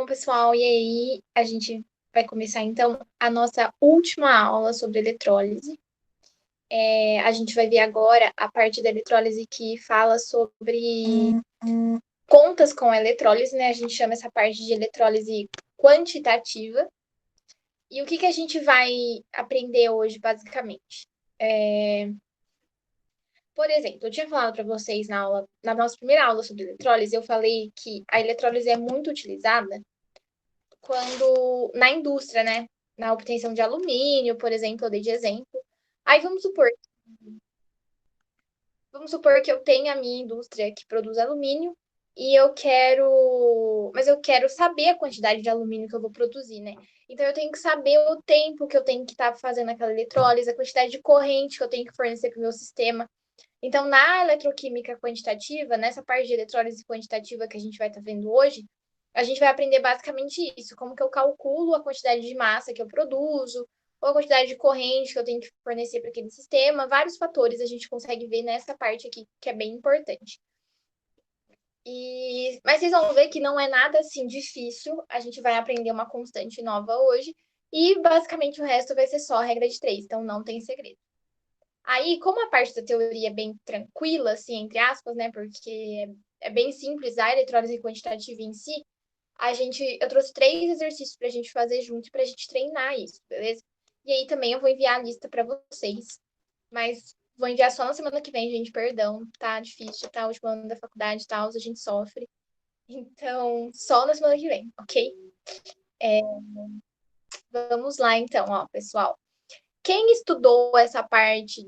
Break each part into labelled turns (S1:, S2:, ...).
S1: Bom, pessoal, e aí a gente vai começar então a nossa última aula sobre eletrólise. A gente vai ver agora a parte da eletrólise que fala sobre contas com a eletrólise, né? A gente chama essa parte de eletrólise quantitativa. E o que a gente vai aprender hoje, basicamente? Por exemplo, eu tinha falado para vocês na nossa primeira aula sobre eletrólise, eu falei que a eletrólise é muito utilizada quando na indústria, né? Na obtenção de alumínio, por exemplo, eu dei de exemplo. Aí vamos supor que eu tenha a minha indústria que produz alumínio e mas eu quero saber a quantidade de alumínio que eu vou produzir, né? Então eu tenho que saber o tempo que eu tenho que estar fazendo aquela eletrólise, a quantidade de corrente que eu tenho que fornecer para o meu sistema. Então, na eletroquímica quantitativa, nessa parte de eletrólise quantitativa que a gente vai estar vendo hoje, a gente vai aprender basicamente isso, como que eu calculo a quantidade de massa que eu produzo, ou a quantidade de corrente que eu tenho que fornecer para aquele sistema, vários fatores a gente consegue ver nessa parte aqui, que é bem importante. Mas vocês vão ver que não é nada assim difícil, a gente vai aprender uma constante nova hoje, e basicamente o resto vai ser só a regra de três, então não tem segredo. Aí, como a parte da teoria é bem tranquila, assim, entre aspas, né? Porque é bem simples a eletrólise quantitativa em si, eu trouxe 3 exercícios para a gente fazer junto para a gente treinar isso, beleza? E aí também eu vou enviar a lista para vocês, mas vou enviar só na semana que vem, gente, perdão, tá difícil, tá? O último ano da faculdade e tal, a gente sofre. Então, só na semana que vem, ok? Vamos lá, então, ó, pessoal. Quem estudou essa parte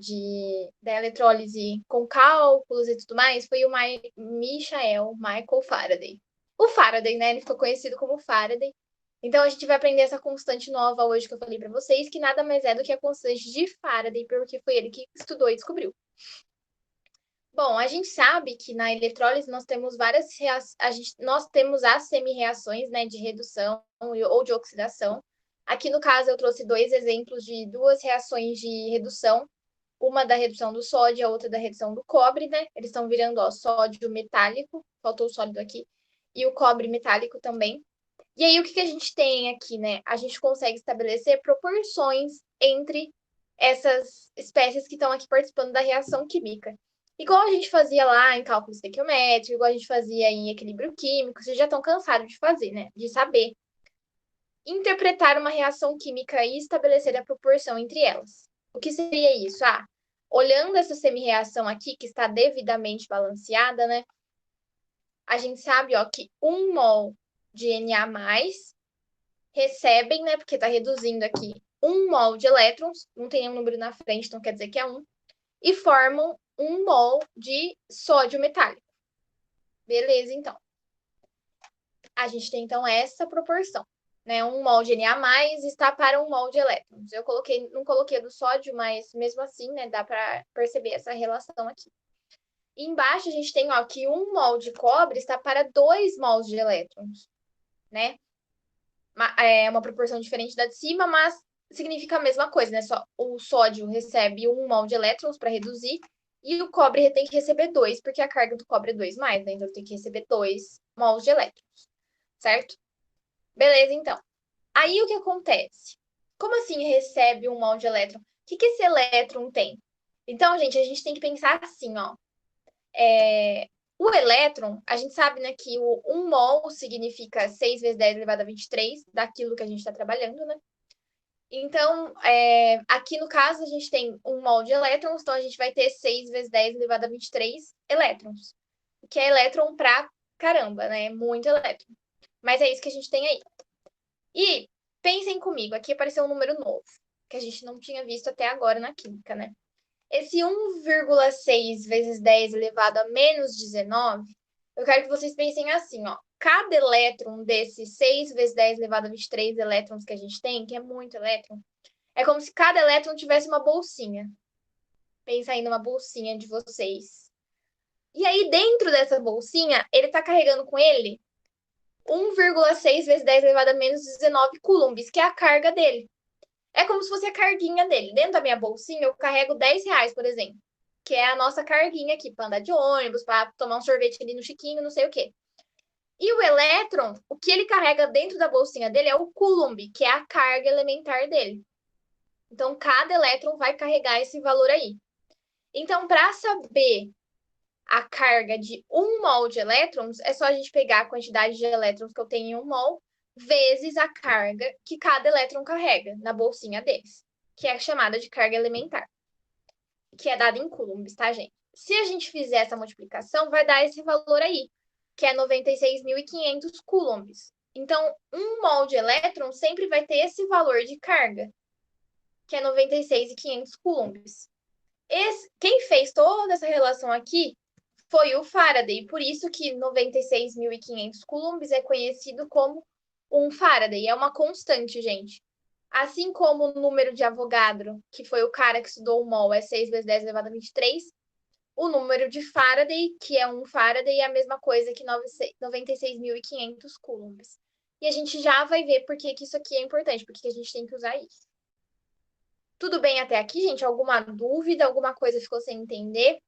S1: da eletrólise com cálculos e tudo mais foi o Michael Faraday. O Faraday, né? Ele ficou conhecido como Faraday. Então a gente vai aprender essa constante nova hoje que eu falei para vocês, que nada mais é do que a constante de Faraday, porque foi ele que estudou e descobriu. Bom, a gente sabe que na eletrólise nós temos nós temos as semi-reações, né, de redução ou de oxidação. Aqui no caso eu trouxe 2 exemplos de 2 reações de redução, uma da redução do sódio e a outra da redução do cobre, né? Eles estão virando, ó, sódio metálico, faltou o sólido aqui, e o cobre metálico também. E aí o que a gente tem aqui, né? A gente consegue estabelecer proporções entre essas espécies que estão aqui participando da reação química. Igual a gente fazia lá em cálculo estequiométrico, igual a gente fazia em equilíbrio químico, vocês já estão cansados de fazer, né? De saber. Interpretar uma reação química e estabelecer a proporção entre elas. O que seria isso? Olhando essa semi-reação aqui, que está devidamente balanceada, né? A gente sabe, ó, que 1 mol de Na+, recebem, né? Porque está reduzindo aqui 1 mol de elétrons, não tem nenhum número na frente, então quer dizer que é 1, e formam 1 mol de sódio metálico. Beleza, então. A gente tem, então, essa proporção. Né, 1 mol de Na+ está para 1 mol de elétrons. Não coloquei do sódio, mas mesmo assim, né, dá para perceber essa relação aqui. E embaixo a gente tem, ó, que 1 mol de cobre está para 2 mols de elétrons, né? É uma proporção diferente da de cima, mas significa a mesma coisa, né? Só o sódio recebe 1 mol de elétrons para reduzir e o cobre tem que receber 2, porque a carga do cobre é 2+, né? Então tem que receber 2 mols de elétrons, certo? Beleza, então. Aí o que acontece? Como assim recebe 1 mol de elétron? O que esse elétron tem? Então, gente, a gente tem que pensar assim, ó. O elétron, a gente sabe, né, que o 1 mol significa 6 vezes 10 elevado a 23, daquilo que a gente está trabalhando, né? Então, aqui no caso, a gente tem 1 mol de elétrons, então a gente vai ter 6 vezes 10 elevado a 23 elétrons. Que é elétron pra caramba, né? Muito elétron. Mas é isso que a gente tem aí. E pensem comigo, aqui apareceu um número novo, que a gente não tinha visto até agora na química, né? Esse 1,6 vezes 10 elevado a menos 19, eu quero que vocês pensem assim, ó. Cada elétron desses 6 vezes 10 elevado a 23 elétrons que a gente tem, que é muito elétron, é como se cada elétron tivesse uma bolsinha. Pensa aí numa bolsinha de vocês. E aí, dentro dessa bolsinha, ele tá carregando com ele 1,6 vezes 10 elevado a menos 19 coulombs, que é a carga dele. É como se fosse a carguinha dele. Dentro da minha bolsinha, eu carrego R$ 10, por exemplo. Que é a nossa carguinha aqui, para andar de ônibus, para tomar um sorvete ali no Chiquinho, não sei o quê. E o elétron, o que ele carrega dentro da bolsinha dele é o coulomb, que é a carga elementar dele. Então, cada elétron vai carregar esse valor aí. Então, para saber a carga de 1 mol de elétrons, é só a gente pegar a quantidade de elétrons que eu tenho em 1 mol, vezes a carga que cada elétron carrega na bolsinha deles, que é chamada de carga elementar, que é dada em coulombs, tá, gente? Se a gente fizer essa multiplicação, vai dar esse valor aí, que é 96.500 coulombs. Então, 1 mol de elétron sempre vai ter esse valor de carga, que é 96.500 coulombs. Quem fez toda essa relação aqui foi o Faraday, por isso que 96.500 coulombs é conhecido como um Faraday, é uma constante, gente. Assim como o número de Avogadro, que foi o cara que estudou o mol, é 6 vezes 10 elevado a 23, o número de Faraday, que é um Faraday, é a mesma coisa que 96.500 coulombs. E a gente já vai ver por que isso aqui é importante, porque a gente tem que usar isso. Tudo bem até aqui, gente? Alguma dúvida? Alguma coisa ficou sem entender?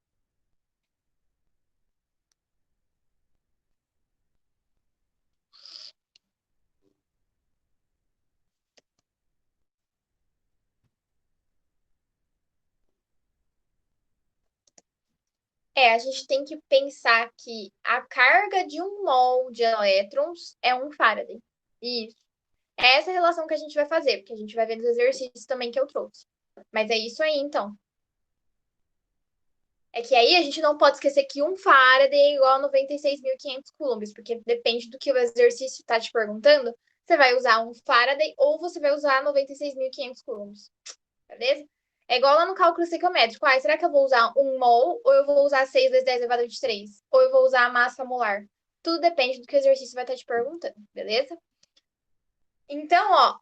S1: A gente tem que pensar que a carga de 1 mol de elétrons é um Faraday. Isso. É essa relação que a gente vai fazer, porque a gente vai ver nos exercícios também que eu trouxe. Mas é isso aí, então. É que aí a gente não pode esquecer que um Faraday é igual a 96.500 coulombs, porque depende do que o exercício está te perguntando, você vai usar um Faraday ou você vai usar 96.500 coulombs. Beleza? É igual lá no cálculo estequiométrico. Será que eu vou usar 1 mol ou eu vou usar 6 vezes 10 elevado a 23? Ou eu vou usar a massa molar? Tudo depende do que o exercício vai estar te perguntando, beleza? Então,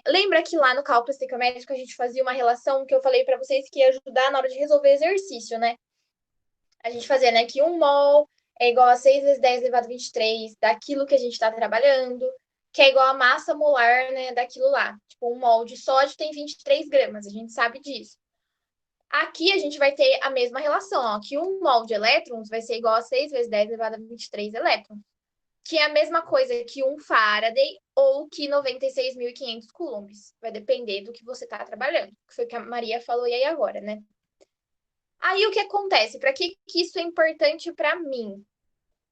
S1: lembra que lá no cálculo estequiométrico a gente fazia uma relação que eu falei para vocês que ia ajudar na hora de resolver exercício, né? A gente fazia, né, que 1 mol é igual a 6 vezes 10 elevado a 23 daquilo que a gente está trabalhando, que é igual a massa molar, né, daquilo lá. Tipo, 1 mol de sódio tem 23 gramas, a gente sabe disso. Aqui a gente vai ter a mesma relação, ó, que 1 mol de elétrons vai ser igual a 6 vezes 10 elevado a 23 elétrons, que é a mesma coisa que um Faraday ou que 96.500 coulombs. Vai depender do que você está trabalhando, que foi o que a Maria falou aí agora, né? Aí o que acontece? Para que isso é importante para mim?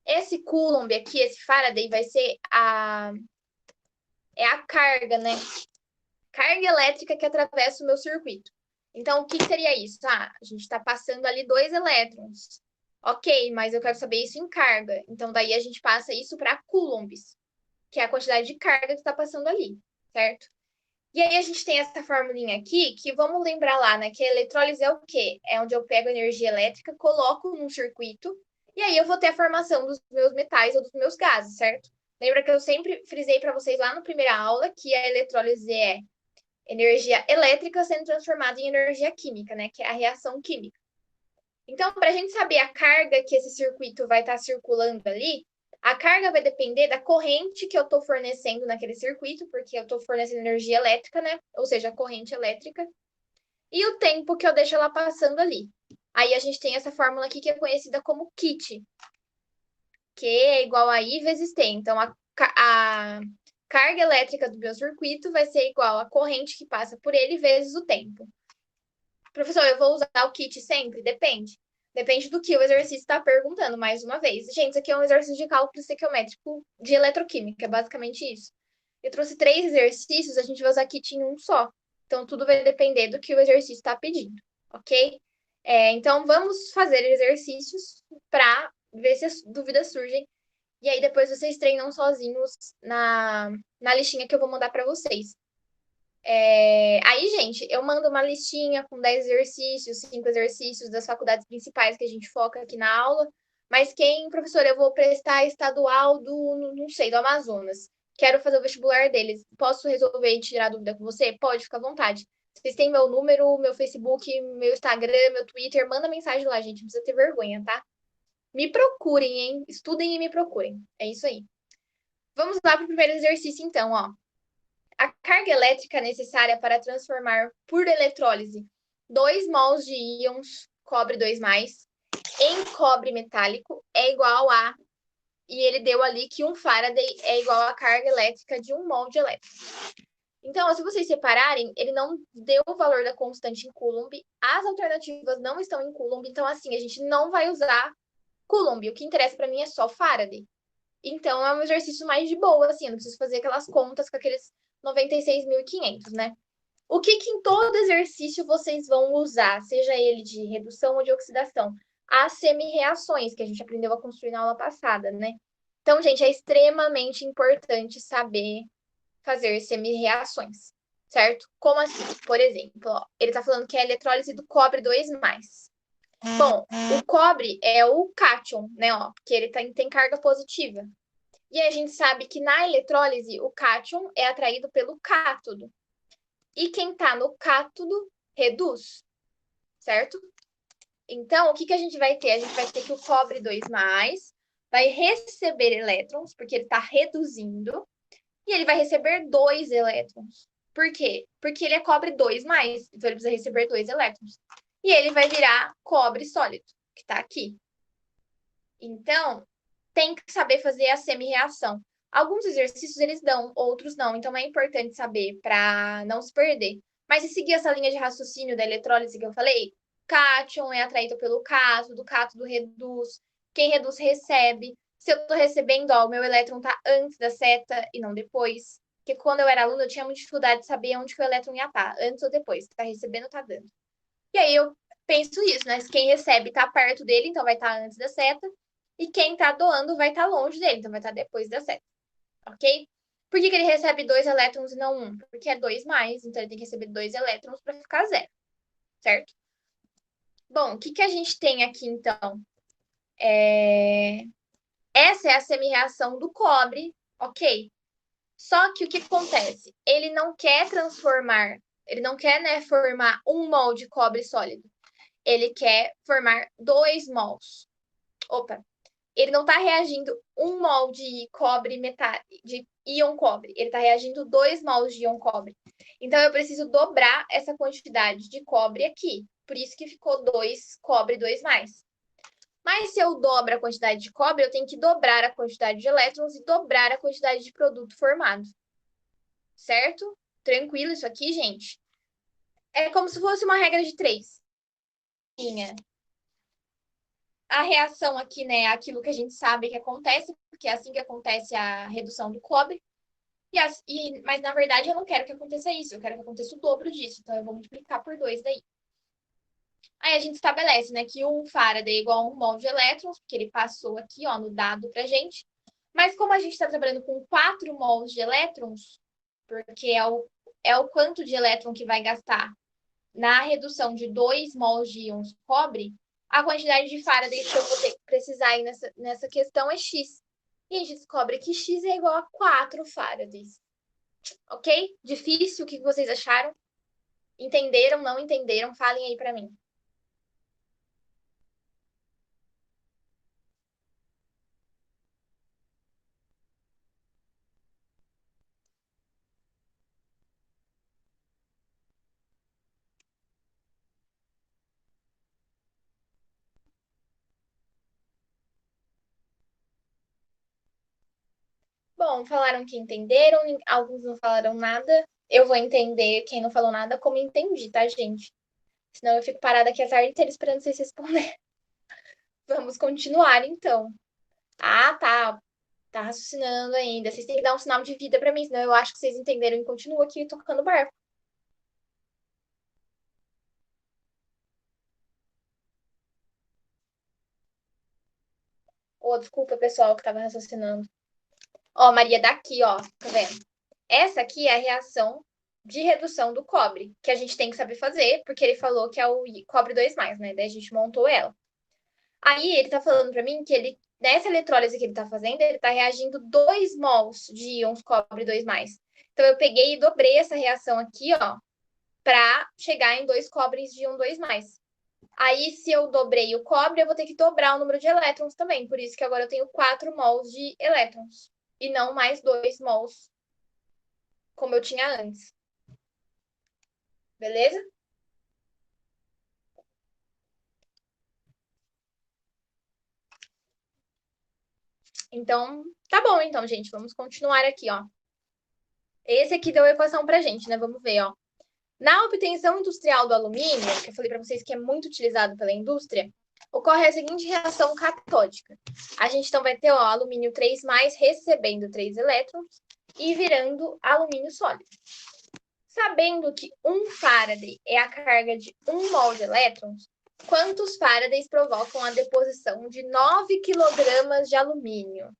S1: Esse coulomb aqui, esse Faraday, vai ser a carga, né? Carga elétrica que atravessa o meu circuito. Então, o que seria isso? A gente está passando ali 2 elétrons. Ok, mas eu quero saber isso em carga. Então, daí a gente passa isso para coulombs, que é a quantidade de carga que está passando ali, certo? E aí a gente tem essa formulinha aqui, que vamos lembrar lá, né? Que a eletrólise é o quê? É onde eu pego energia elétrica, coloco num circuito, e aí eu vou ter a formação dos meus metais ou dos meus gases, certo? Lembra que eu sempre frisei para vocês lá na primeira aula que a eletrólise é energia elétrica sendo transformada em energia química, né? Que é a reação química. Então, para a gente saber a carga que esse circuito vai estar circulando ali, a carga vai depender da corrente que eu estou fornecendo naquele circuito, porque eu estou fornecendo energia elétrica, né? Ou seja, a corrente elétrica, e o tempo que eu deixo ela passando ali. Aí a gente tem essa fórmula aqui que é conhecida como kit, que é igual a I vezes T. Então, a carga elétrica do meu circuito vai ser igual à corrente que passa por ele vezes o tempo. Professor, eu vou usar o kit sempre? Depende. Depende do que o exercício está perguntando, mais uma vez. Gente, isso aqui é um exercício de cálculo estequiométrico de eletroquímica, é basicamente isso. Eu trouxe 3 exercícios, a gente vai usar kit em um só. Então, tudo vai depender do que o exercício está pedindo, ok? Então, vamos fazer exercícios para ver se as dúvidas surgem. E aí, depois vocês treinam sozinhos na listinha que eu vou mandar para vocês. Aí, gente, eu mando uma listinha com 10 exercícios, 5 exercícios das faculdades principais que a gente foca aqui na aula. Mas professor, eu vou prestar estadual não sei, do Amazonas. Quero fazer o vestibular deles. Posso resolver e tirar dúvida com você? Pode, fica à vontade. Vocês têm meu número, meu Facebook, meu Instagram, meu Twitter. Manda mensagem lá, gente. Não precisa ter vergonha, tá? Me procurem, hein? Estudem e me procurem. É isso aí. Vamos lá para o primeiro exercício, então, ó. A carga elétrica necessária para transformar por eletrólise 2 mols de íons cobre 2+, em cobre metálico é igual a E ele deu ali que 1 Faraday é igual à carga elétrica de 1 mol de elétron. Então, se vocês separarem, ele não deu o valor da constante em Coulomb. As alternativas não estão em Coulomb. Então, assim, a gente não vai usar Coulomb. O que interessa para mim é só Faraday. Então, é um exercício mais de boa, assim. Eu não preciso fazer aquelas contas com aqueles 96.500, né? O que em todo exercício vocês vão usar, seja ele de redução ou de oxidação? As semi-reações, que a gente aprendeu a construir na aula passada, né? Então, gente, é extremamente importante saber fazer semi-reações, certo? Como assim? Por exemplo, ó, ele está falando que é a eletrólise do cobre 2+. Bom, o cobre é o cátion, né? Ó, que ele tem carga positiva. E a gente sabe que na eletrólise, o cátion é atraído pelo cátodo. E quem está no cátodo reduz, certo? Então, o que a gente vai ter? A gente vai ter que o cobre 2+, vai receber elétrons, porque ele está reduzindo, e ele vai receber 2 elétrons. Por quê? Porque ele é cobre 2+, então ele precisa receber 2 elétrons. E ele vai virar cobre sólido, que está aqui. Então, tem que saber fazer a semi-reação. Alguns exercícios eles dão, outros não. Então, é importante saber para não se perder. Mas se seguir essa linha de raciocínio da eletrólise que eu falei, cátion é atraído pelo cátodo reduz, quem reduz recebe. Se eu estou recebendo, ó, o meu elétron está antes da seta e não depois. Porque quando eu era aluna, eu tinha muita dificuldade de saber onde que o elétron ia estar, antes ou depois. Está recebendo, está dando. E aí eu penso isso, né? Se quem recebe está perto dele, então vai estar antes da seta. E quem está doando vai estar longe dele, então vai estar depois da seta. Ok? Por que ele recebe 2 elétrons e não 1? Porque é 2+, então ele tem que receber 2 elétrons para ficar 0, certo? Bom, o que a gente tem aqui, então? Essa é a semi-reação do cobre, ok? Só que o que acontece? Ele não quer transformar, ele não quer, né, formar 1 mol de cobre sólido. Ele quer formar 2 mols. Opa, ele não está reagindo 1 mol de cobre de íon cobre. Ele está reagindo 2 mols de íon cobre. Então, eu preciso dobrar essa quantidade de cobre aqui. Por isso que ficou 2 cobre 2+. Mas se eu dobro a quantidade de cobre, eu tenho que dobrar a quantidade de elétrons e dobrar a quantidade de produto formado. Certo? Tranquilo isso aqui, gente? É como se fosse uma regra de 3. A reação aqui, né, é aquilo que a gente sabe que acontece, porque é assim que acontece a redução do cobre. Mas, na verdade, eu não quero que aconteça isso, eu quero que aconteça o dobro disso. Então, eu vou multiplicar por 2 daí. Aí a gente estabelece, né, que 1 Faraday é igual a 1 mol de elétrons, porque ele passou aqui, ó, no dado pra gente. Mas como a gente está trabalhando com 4 mols de elétrons, porque é o quanto de elétron que vai gastar na redução de 2 mols de íons cobre, a quantidade de Faraday que eu vou precisar aí nessa questão é X. E a gente descobre que X é igual a 4 Faradays. Ok? Difícil? O que vocês acharam? Entenderam? Não entenderam? Falem aí para mim. Bom, falaram que entenderam, alguns não falaram nada. Eu vou entender quem não falou nada como entendi, tá, gente? Senão eu fico parada aqui a tarde inteira esperando vocês responder. Vamos continuar, então. Ah, tá raciocinando ainda. Vocês têm que dar um sinal de vida pra mim, senão eu acho que vocês entenderam e continuo aqui tocando barco. Ô, desculpa, pessoal, que tava raciocinando. Ó, Maria, daqui, ó, tá vendo? Essa aqui é a reação de redução do cobre, que a gente tem que saber fazer, porque ele falou que é o cobre 2+, né? Daí a gente montou ela. Aí ele tá falando pra mim que ele, nessa eletrólise que ele tá fazendo, ele tá reagindo 2 mols de íons cobre 2+. Então eu peguei e dobrei essa reação aqui, ó, para chegar em 2 cobres de íon 2+. Aí, se eu dobrei o cobre, eu vou ter que dobrar o número de elétrons também. Por isso que agora eu tenho 4 mols de elétrons. E não mais 2 mols, como eu tinha antes. Beleza? Então, tá bom, então, gente. Vamos continuar aqui, ó. Esse aqui deu a equação pra gente, né? Vamos ver, ó. Na obtenção industrial do alumínio, que eu falei para vocês que é muito utilizado pela indústria, ocorre a seguinte reação catódica. A gente então vai ter ó, alumínio 3+, recebendo 3 elétrons e virando alumínio sólido. Sabendo que 1 Faraday é a carga de 1 mol de elétrons, quantos Faradays provocam a deposição de 9 kg de alumínio?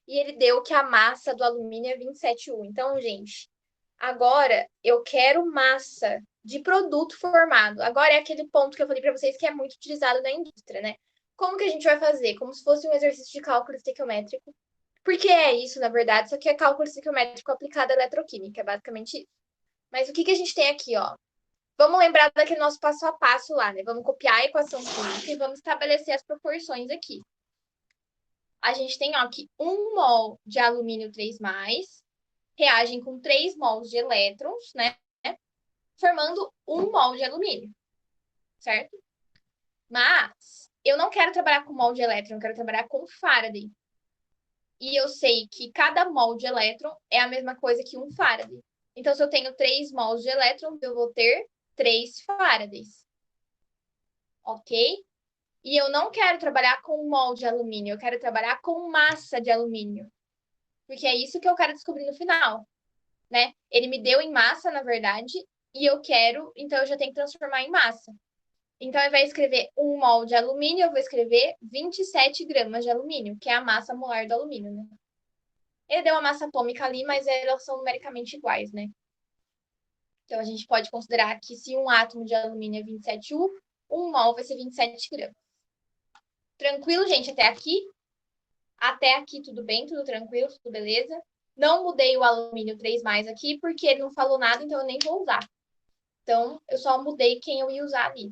S1: E ele deu que a massa do alumínio é 27U. Então, gente, agora eu quero massa de produto formado. Agora é aquele ponto que eu falei para vocês que é muito utilizado na indústria, né? Como que a gente vai fazer? Como se fosse um exercício de cálculo estequiométrico. Porque é isso, na verdade, só que é cálculo estequiométrico aplicado à eletroquímica, é basicamente isso. Mas o que a gente tem aqui, ó? Vamos lembrar daquele nosso passo a passo lá, né? Vamos copiar a equação química e vamos estabelecer as proporções aqui. A gente tem, ó, que 1 mol de alumínio 3+, reagem com 3 mols de elétrons, né? Formando 1 mol de alumínio, certo? Mas eu não quero trabalhar com mol de elétron, eu quero trabalhar com Faraday. E eu sei que cada mol de elétron é a mesma coisa que 1 Faraday. Então, se eu tenho 3 mols de elétrons, eu vou ter 3 Faradays. Ok? E eu não quero trabalhar com mol de alumínio, eu quero trabalhar com massa de alumínio. Porque é isso que eu quero descobrir no final, né? Ele me deu em massa, na verdade, e eu quero, então eu já tenho que transformar em massa. Então, ao invés de escrever 1 mol de alumínio, eu vou escrever 27 gramas de alumínio, que é a massa molar do alumínio, né? Ele deu uma massa atômica ali, mas elas são numericamente iguais, né? Então, a gente pode considerar que se um átomo de alumínio é 27U, 1 mol vai ser 27 gramas. Tranquilo, gente, até aqui? Até aqui tudo bem, tudo tranquilo, tudo beleza? Não mudei o alumínio 3+ aqui, porque ele não falou nada, então eu nem vou usar. Então, eu só mudei quem eu ia usar ali.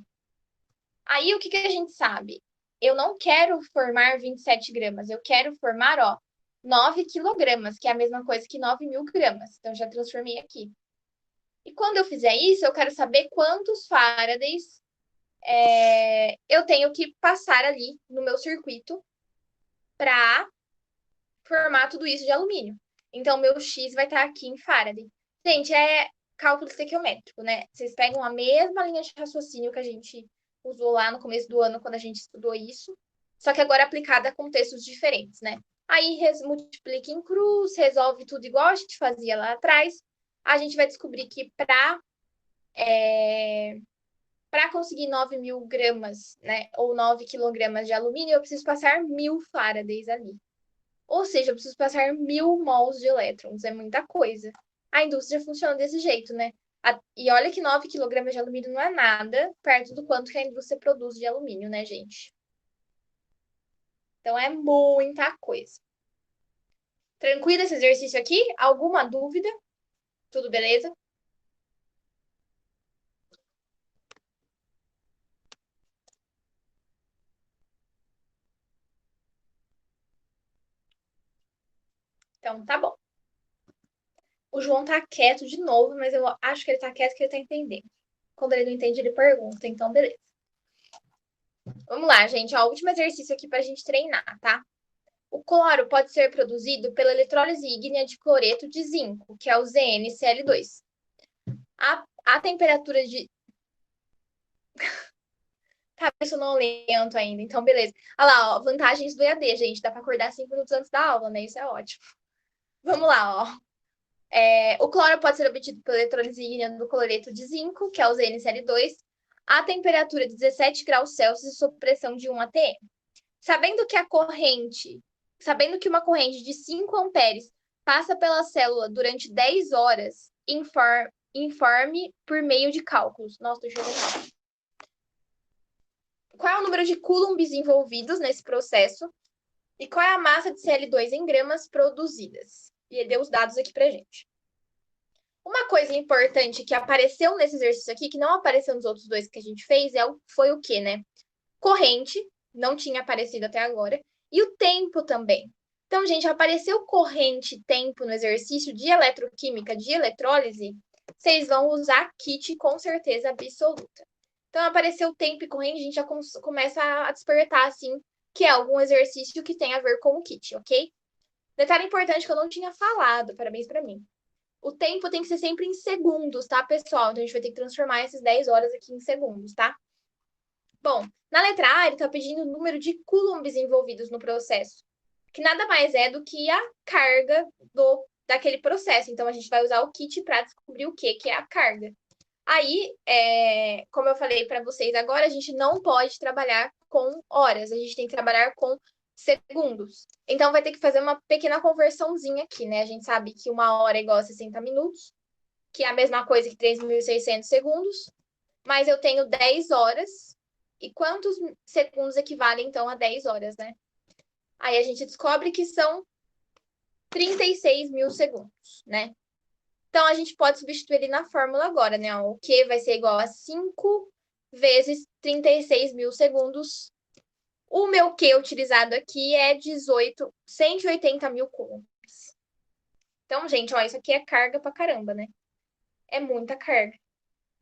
S1: Aí, o que a gente sabe? Eu não quero formar 27 gramas, eu quero formar, ó, 9 quilogramas, que é a mesma coisa que 9.000 gramas. Então, já transformei aqui. E quando eu fizer isso, eu quero saber quantos Faradays eu tenho que passar ali no meu circuito para formar tudo isso de alumínio. Então, meu X vai estar aqui em Faraday. Gente, é cálculo estequiométrico, né? Vocês pegam a mesma linha de raciocínio que a gente usou lá no começo do ano, quando a gente estudou isso, só que agora aplicada a contextos diferentes, né? Aí multiplica em cruz, resolve tudo igual a gente fazia lá atrás. A gente vai descobrir que para conseguir 9.000 gramas, né, ou 9 quilogramas de alumínio, eu preciso passar 1.000 Faradays ali. Ou seja, eu preciso passar 1.000 mols de elétrons. É muita coisa. A indústria funciona desse jeito, né? E olha que 9 quilogramas de alumínio não é nada perto do quanto que a indústria produz de alumínio, né, gente? Então, é muita coisa. Tranquilo esse exercício aqui? Alguma dúvida? Tudo beleza? Então, tá bom. O João tá quieto de novo, mas eu acho que ele tá quieto porque ele tá entendendo. Quando ele não entende, ele pergunta. Então, beleza. Vamos lá, gente. Ó, o último exercício aqui pra gente treinar, tá? O cloro pode ser produzido pela eletrólise ígnea de cloreto de zinco, que é o ZnCl2. A temperatura de... Tá sonolento ainda, então beleza. Olha lá, ó, vantagens do EAD, gente. Dá para acordar 5 minutos antes da aula, né? Isso é ótimo. Vamos lá, ó. O cloro pode ser obtido pela eletrólise ígnea do cloreto de zinco, que é o ZnCl2, a temperatura de 17 graus Celsius e sob pressão de 1 atm. Sabendo que uma corrente de 5 amperes passa pela célula durante 10 horas, informe por meio de cálculos. Nossa, deixa eu ver. Qual é o número de coulombs envolvidos nesse processo? E qual é a massa de Cl2 em gramas produzidas? E ele deu os dados aqui pra gente. Uma coisa importante que apareceu nesse exercício aqui, que não apareceu nos outros dois que a gente fez, foi o quê, né? Corrente, não tinha aparecido até agora, e o tempo também. Então, gente, apareceu corrente e tempo no exercício de eletroquímica, de eletrólise, vocês vão usar kit com certeza absoluta. Então, apareceu tempo e corrente, a gente já começa a despertar, assim, que é algum exercício que tem a ver com o kit, ok? Detalhe importante que eu não tinha falado, parabéns para mim. O tempo tem que ser sempre em segundos, tá, pessoal? Então, a gente vai ter que transformar essas 10 horas aqui em segundos, tá? Bom, na letra A, ele está pedindo o número de coulombs envolvidos no processo, que nada mais é do que a carga daquele processo. Então, a gente vai usar o kit para descobrir o que é a carga. Aí, como eu falei para vocês agora, a gente não pode trabalhar com horas, a gente tem que trabalhar com segundos. Então, vai ter que fazer uma pequena conversãozinha aqui, né? A gente sabe que 1 hora é igual a 60 minutos, que é a mesma coisa que 3.600 segundos, mas eu tenho 10 horas. E quantos segundos equivalem, então, a 10 horas, né? Aí a gente descobre que são 36 mil segundos, né? Então, a gente pode substituir ele na fórmula agora, né? O Q vai ser igual a 5 vezes 36 mil segundos. O meu Q utilizado aqui é 180 mil coulombs. Então, gente, ó, isso aqui é carga pra caramba, né? É muita carga.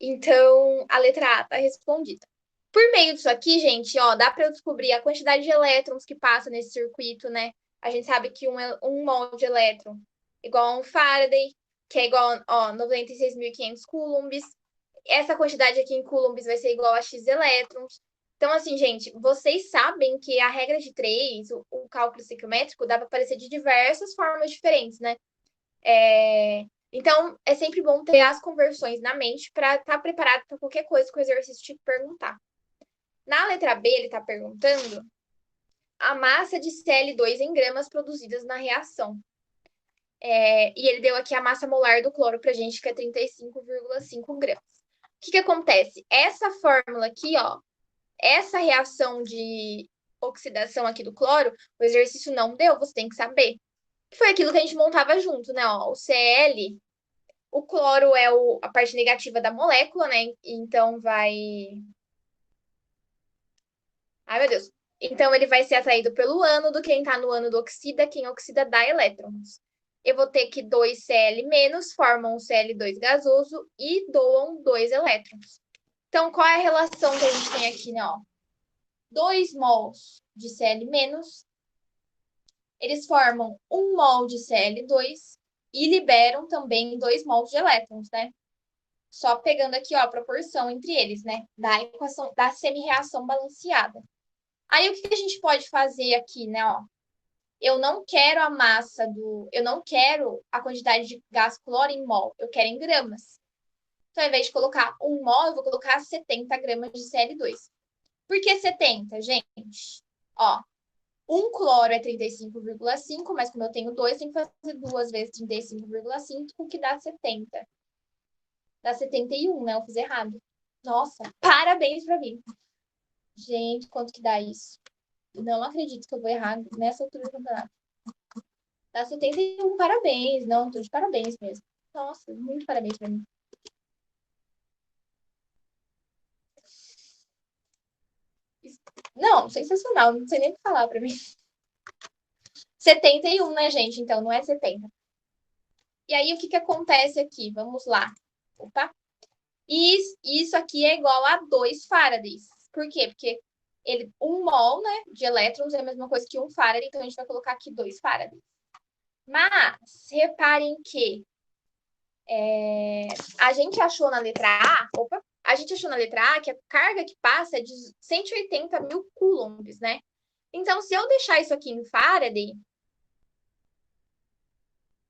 S1: Então, a letra A tá respondida. Por meio disso aqui, gente, ó, dá para eu descobrir a quantidade de elétrons que passa nesse circuito, né? A gente sabe que um mol de elétron igual a um Faraday, que é igual a 96.500 coulombs. Essa quantidade aqui em coulombs vai ser igual a X elétrons. Então, assim, gente, vocês sabem que a regra de 3, o cálculo estequiométrico, dá para aparecer de diversas formas diferentes, né? Então, é sempre bom ter as conversões na mente para estar preparado para qualquer coisa que o exercício te perguntar. Na letra B, ele está perguntando a massa de Cl2 em gramas produzidas na reação. E ele deu aqui a massa molar do cloro para a gente, que é 35,5 gramas. O que acontece? Essa fórmula aqui, ó, essa reação de oxidação aqui do cloro, o exercício não deu, você tem que saber. Que foi aquilo que a gente montava junto, né? Ó, o Cl, o cloro é a parte negativa da molécula, né? Então vai. Ai, meu Deus. Então ele vai ser atraído pelo ânodo, quem está no ânodo oxida, quem oxida dá elétrons. Eu vou ter que 2 Cl- formam um Cl2 gasoso e doam 2 elétrons. Então, qual é a relação que a gente tem aqui, né? Ó? 2 mols de Cl-, eles formam 1 mol de Cl2 e liberam também 2 mols de elétrons, né? Só pegando aqui, ó, a proporção entre eles, né? Da equação, da semi-reação balanceada. Aí, o que a gente pode fazer aqui, né, ó? Eu não quero a massa eu não quero a quantidade de gás cloro em mol, eu quero em gramas. Então, ao invés de colocar 1 mol, eu vou colocar 70 gramas de Cl2. Por que 70, gente? Ó, 1 cloro é 35,5, mas como eu tenho 2, tem que fazer 2 vezes 35,5, que dá 70. Dá 71, né? Eu fiz errado. Nossa, parabéns pra mim. Gente, quanto que dá isso? Não acredito que eu vou errar nessa altura do campeonato. Dá 71, parabéns. Não, tô de parabéns mesmo. Nossa, muito parabéns pra mim. Não, sensacional. Não sei nem o que falar pra mim. 71, né, gente? Então, não é 70. E aí, o que acontece aqui? Vamos lá. Opa. E isso aqui é igual a 2 faradays. Por quê? Porque 1 mol, né, de elétrons é a mesma coisa que 1 faraday, então a gente vai colocar aqui 2 faradays. Mas, reparem que a gente achou na letra A que a carga que passa é de 180 mil coulombs, né? Então, se eu deixar isso aqui em Faraday,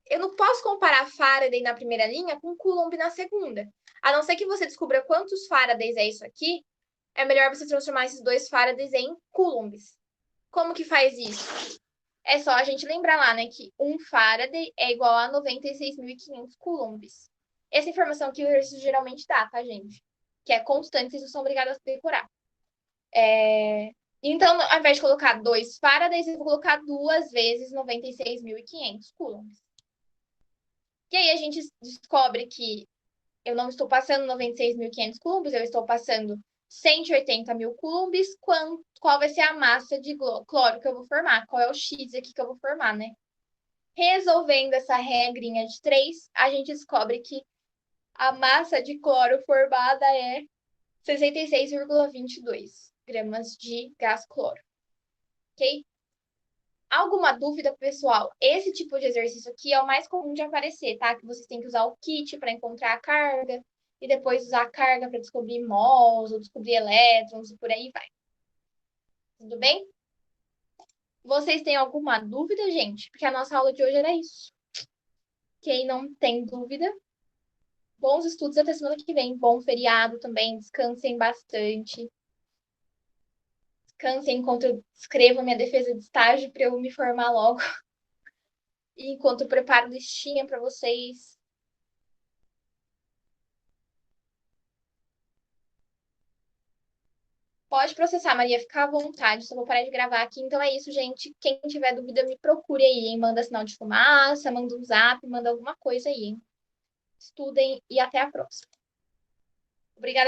S1: eu não posso comparar Faraday na primeira linha com Coulomb na segunda. A não ser que você descubra quantos Faradays é isso aqui, é melhor você transformar esses 2 Faradays em coulombs. Como que faz isso? É só a gente lembrar lá, né, que 1 Faraday é igual a 96.500 coulombs. Essa informação que o exercício geralmente dá, tá, gente? Que é constante, vocês não são obrigados a decorar. Então, ao invés de colocar 2 Faradays, eu vou colocar 2 vezes 96.500 coulombs. E aí a gente descobre que eu não estou passando 96.500 coulombs, eu estou passando 180 mil coulombs. Qual vai ser a massa de cloro que eu vou formar? Qual é o X aqui que eu vou formar, né? Resolvendo essa regrinha de 3, a gente descobre que a massa de cloro formada é 66,22 gramas de gás cloro. ok? Alguma dúvida, pessoal? Esse tipo de exercício aqui é o mais comum de aparecer, tá? Que vocês têm que usar o kit para encontrar a carga e depois usar a carga para descobrir mols ou descobrir elétrons e por aí vai. Tudo bem? Vocês têm alguma dúvida, gente? Porque a nossa aula de hoje era isso. Quem não tem dúvida, bons estudos até semana que vem. Bom feriado também. Descansem bastante. Descansem enquanto eu escrevo minha defesa de estágio para eu me formar logo. E enquanto eu preparo listinha para vocês. Pode processar, Maria, fica à vontade. Só vou parar de gravar aqui. Então é isso, gente. Quem tiver dúvida, me procure aí, hein? Manda sinal de fumaça, manda um zap, manda alguma coisa aí, hein? Estudem e até a próxima. Obrigada.